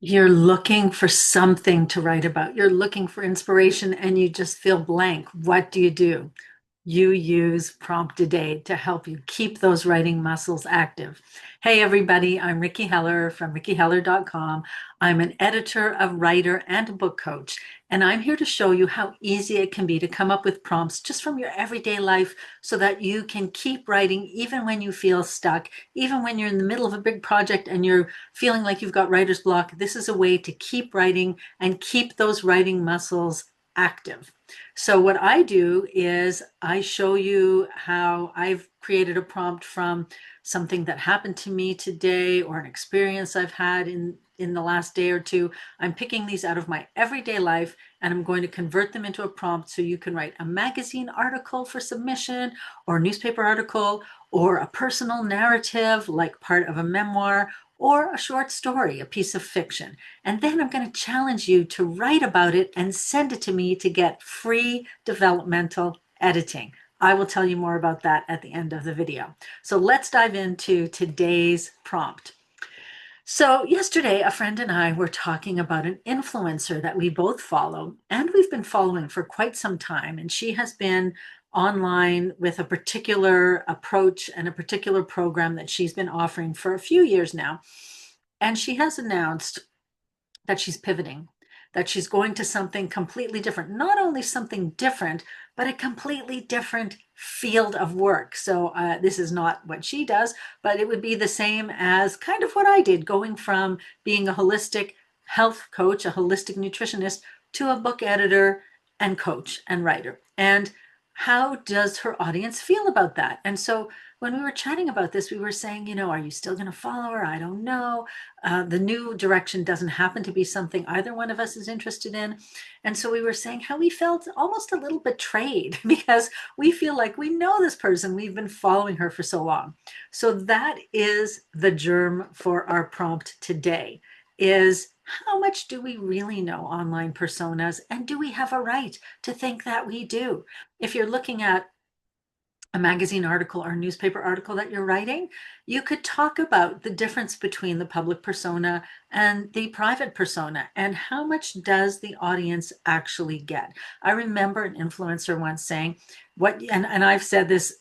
You're looking for something to write about. You're looking for inspiration and you just feel blank. What do? You use Prompt a Day to help you keep those writing muscles active. Hey, everybody, I'm Ricky Heller from rickyheller.com. I'm an editor, a writer, and a book coach, and I'm here to show you how easy it can be to come up with prompts just from your everyday life so that you can keep writing even when you feel stuck, even when you're in the middle of a big project and you're feeling like you've got writer's block. This is a way to keep writing and keep those writing muscles active. So what I do is I show you how I've created a prompt from something that happened to me today or an experience I've had in the last day or two. I'm picking these out of my everyday life and I'm going to convert them into a prompt so you can write a magazine article for submission or a newspaper article or a personal narrative like part of a memoir or a short story, a piece of fiction. And then I'm going to challenge you to write about it and send it to me to get free developmental editing. I will tell you more about that at the end of the video. So let's dive into today's prompt. So yesterday, a friend and I were talking about an influencer that we both follow and we've been following for quite some time. And she has been online with a particular approach and a particular program that she's been offering for a few years now. And she has announced that she's pivoting, that she's going to something completely different. Not only something different, but a completely different field of work. So this is not what she does, but it would be the same as kind of what I did, going from being a holistic health coach, a holistic nutritionist, to a book editor and coach and writer. And how does her audience feel about that? And so when we were chatting about this, we were saying, are you still going to follow her? I don't know. The new direction doesn't happen to be something either one of us is interested in. And so we were saying how we felt almost a little betrayed because we feel like we know this person. We've been following her for so long. So that is the germ for our prompt today is how much do we really know online personas? And do we have a right to think that we do? If you're looking at a magazine article or newspaper article that you're writing, you could talk about the difference between the public persona and the private persona and how much does the audience actually get. I remember an influencer once saying, and I've said this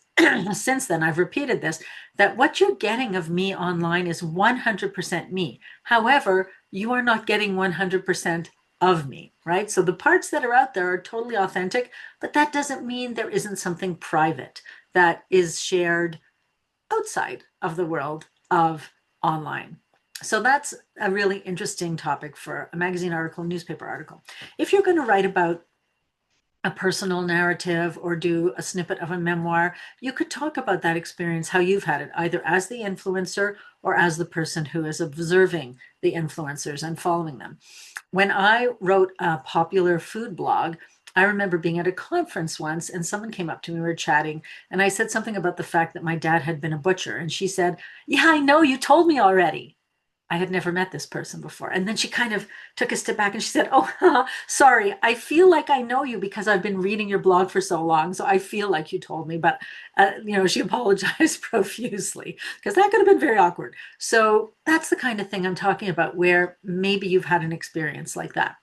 since then, I've repeated this, that what you're getting of me online is 100% me. However, you are not getting 100% of me, right? So the parts that are out there are totally authentic, but that doesn't mean there isn't something private that is shared outside of the world of online. So that's a really interesting topic for a magazine article, newspaper article. If you're going to write about a personal narrative or do a snippet of a memoir, you could talk about that experience, how you've had it, either as the influencer or as the person who is observing the influencers and following them. When I wrote a popular food blog, I remember being at a conference once and someone came up to me, we were chatting, and I said something about the fact that my dad had been a butcher. And she said, "Yeah, I know, you told me already." I had never met this person before. And then she kind of took a step back and she said, "Oh, sorry, I feel like I know you because I've been reading your blog for so long. So I feel like you told me." But, she apologized profusely because that could have been very awkward. So that's the kind of thing I'm talking about where maybe you've had an experience like that.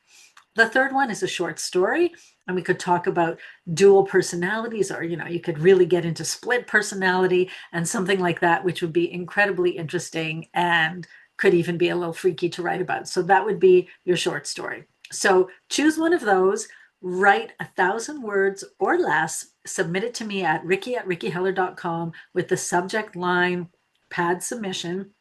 The third one is a short story, and we could talk about dual personalities, or you could really get into split personality and something like that, which would be incredibly interesting and could even be a little freaky to write about. So that would be your short story. So choose one of those, write 1,000 words or less, submit it to me at ricky@rickyheller.com with the subject line pad submission,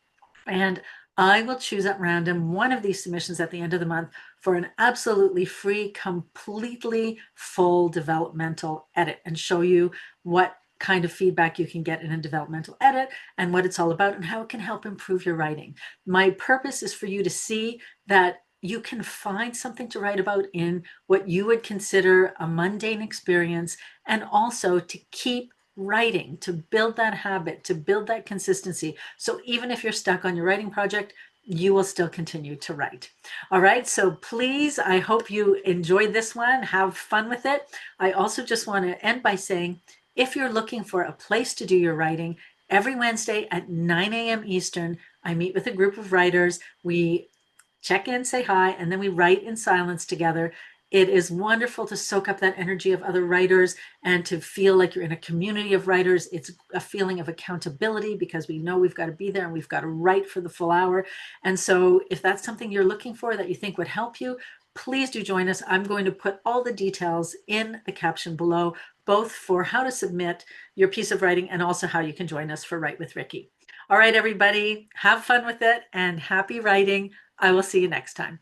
and I will choose at random one of these submissions at the end of the month for an absolutely free, completely full developmental edit and show you what kind of feedback you can get in a developmental edit and what it's all about and how it can help improve your writing. My purpose is for you to see that you can find something to write about in what you would consider a mundane experience, and also to keep writing, to build that habit, to build that consistency. So even if you're stuck on your writing project, you will still continue to write. All right. So please, I hope you enjoyed this one. Have fun with it. I also just want to end by saying, if you're looking for a place to do your writing, every Wednesday at 9 a.m. Eastern, I meet with a group of writers. We check in, say hi, and then we write in silence together. It is wonderful to soak up that energy of other writers and to feel like you're in a community of writers. It's a feeling of accountability because we know we've got to be there and we've got to write for the full hour. And so if that's something you're looking for that you think would help you, please do join us. I'm going to put all the details in the caption below, both for how to submit your piece of writing and also how you can join us for Write with Ricky. All right, everybody, have fun with it and happy writing. I will see you next time.